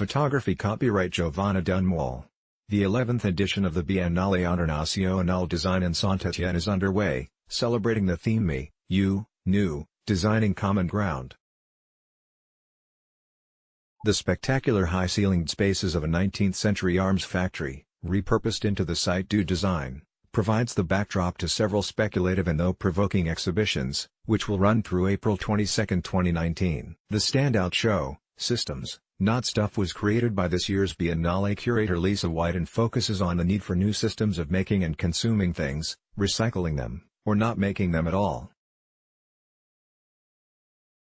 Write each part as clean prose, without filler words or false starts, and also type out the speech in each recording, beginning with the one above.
Photography copyright Giovanna Dunmall. The 11th edition of the Biennale Internationale Design in Saint-Étienne is underway, celebrating the theme Me, You, New, Designing Common Ground. The spectacular high-ceilinged spaces of a 19th-century arms factory, repurposed into the Site du Design, provides the backdrop to several speculative and though-provoking exhibitions, which will run through April 22, 2019. The standout show, Systems, Not Stuff, was created by this year's Biennale curator Lisa White and focuses on the need for new systems of making and consuming things, recycling them, or not making them at all.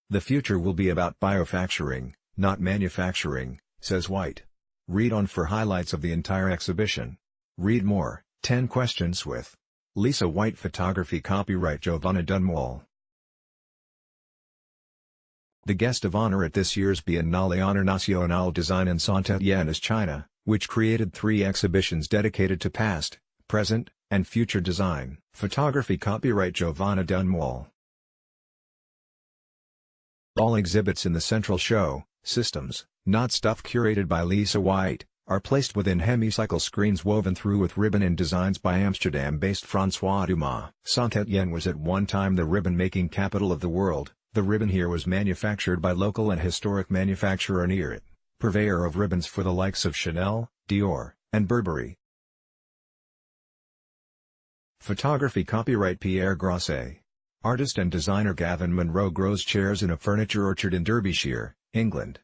The future will be about biofacturing, not manufacturing, says White. Read on for highlights of the entire exhibition. Read more, 10 questions with Lisa White. Photography copyright Giovanna Dunmall. The guest of honor at this year's Biennale Internationale Design in Saint-Étienne is China, which created 3 exhibitions dedicated to past, present, and future design. Photography copyright Giovanna Dunmall. All exhibits in the central show, Systems, Not Stuff, curated by Lisa White, are placed within hemicycle screens woven through with ribbon in designs by Amsterdam-based François Dumas. Saint-Étienne was at one time the ribbon-making capital of the world. The ribbon here was manufactured by local and historic manufacturer Near It, purveyor of ribbons for the likes of Chanel, Dior, and Burberry. Photography copyright Pierre Grosset. Artist and designer Gavin Monroe grows chairs in a furniture orchard in Derbyshire, England.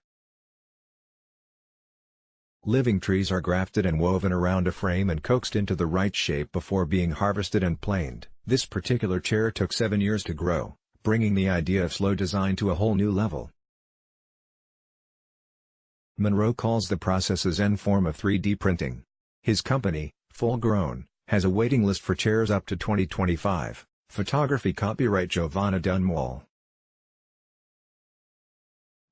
Living trees are grafted and woven around a frame and coaxed into the right shape before being harvested and planed. This particular chair took 7 years to grow, bringing the idea of slow design to a whole new level. Monroe calls the process a Zen form of 3D printing. His company, Full Grown, has a waiting list for chairs up to 2025. Photography copyright Giovanna Dunmall.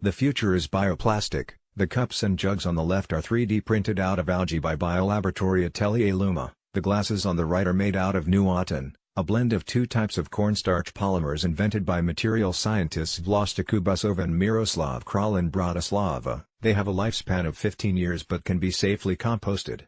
The future is bioplastic. The cups and jugs on the left are 3D printed out of algae by Biolaboratory Atelier Luma. The glasses on the right are made out of nuotin, a blend of 2 types of cornstarch polymers invented by material scientists Vlasta Kubasova and Miroslav Kral in Bratislava. They have a lifespan of 15 years but can be safely composted.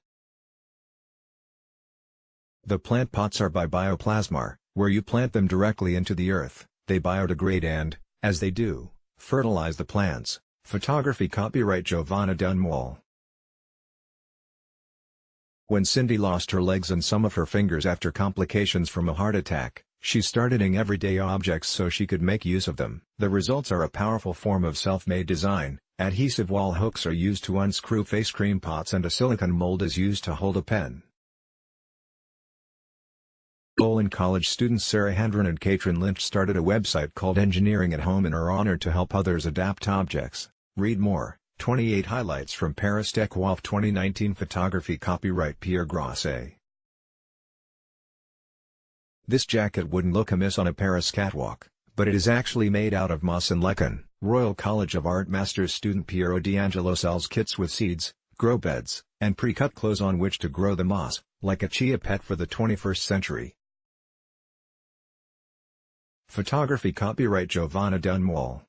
The plant pots are by Bioplasmar, where you plant them directly into the earth. They biodegrade and, as they do, fertilize the plants. Photography copyright Giovanna Dunmall. When Cindy lost her legs and some of her fingers after complications from a heart attack, she started using everyday objects so she could make use of them. The results are a powerful form of self-made design. Adhesive wall hooks are used to unscrew face cream pots and a silicone mold is used to hold a pen. Olin College students Sarah Handren and Katrin Lynch started a website called Engineering at Home in her honor to help others adapt objects. Read more, 28 highlights from Paris Tech WAF 2019. Photography copyright Pierre Grosset. This jacket wouldn't look amiss on a Paris catwalk, but it is actually made out of moss and lichen. Royal College of Art Masters student Piero D'Angelo sells kits with seeds, grow beds, and pre-cut clothes on which to grow the moss, like a chia pet for the 21st century. Photography copyright Giovanna Dunmall.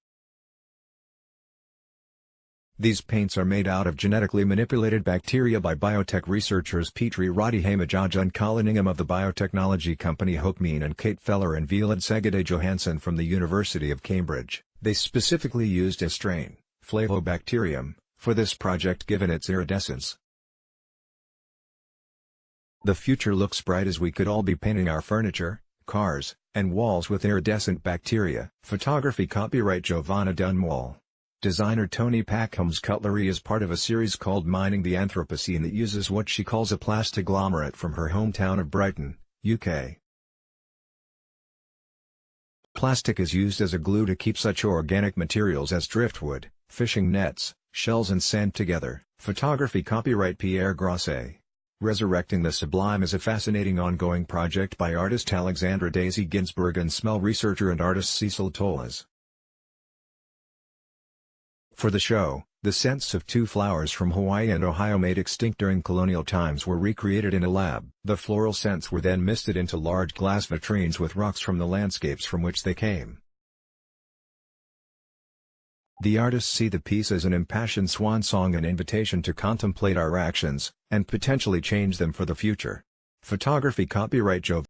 These paints are made out of genetically manipulated bacteria by biotech researchers Petri Rodihemajaj and Colin Ingham of the biotechnology company Hoekmeen and Kate Feller and Violad Segede Johansson from the University of Cambridge. They specifically used a strain, Flavobacterium, for this project given its iridescence. The future looks bright as we could all be painting our furniture, cars, and walls with iridescent bacteria. Photography copyright Giovanna Dunmall. Designer Toni Packham's cutlery is part of a series called Mining the Anthropocene that uses what she calls a plastiglomerate from her hometown of Brighton, UK. Plastic is used as a glue to keep such organic materials as driftwood, fishing nets, shells and sand together. Photography copyright Pierre Grosset. Resurrecting the Sublime is a fascinating ongoing project by artist Alexandra Daisy Ginsberg and smell researcher and artist Cecil Tolas. For the show, the scents of 2 flowers from Hawaii and Ohio made extinct during colonial times were recreated in a lab. The floral scents were then misted into large glass vitrines with rocks from the landscapes from which they came. The artists see the piece as an impassioned swan song, an invitation to contemplate our actions, and potentially change them for the future. Photography copyright Giovanna.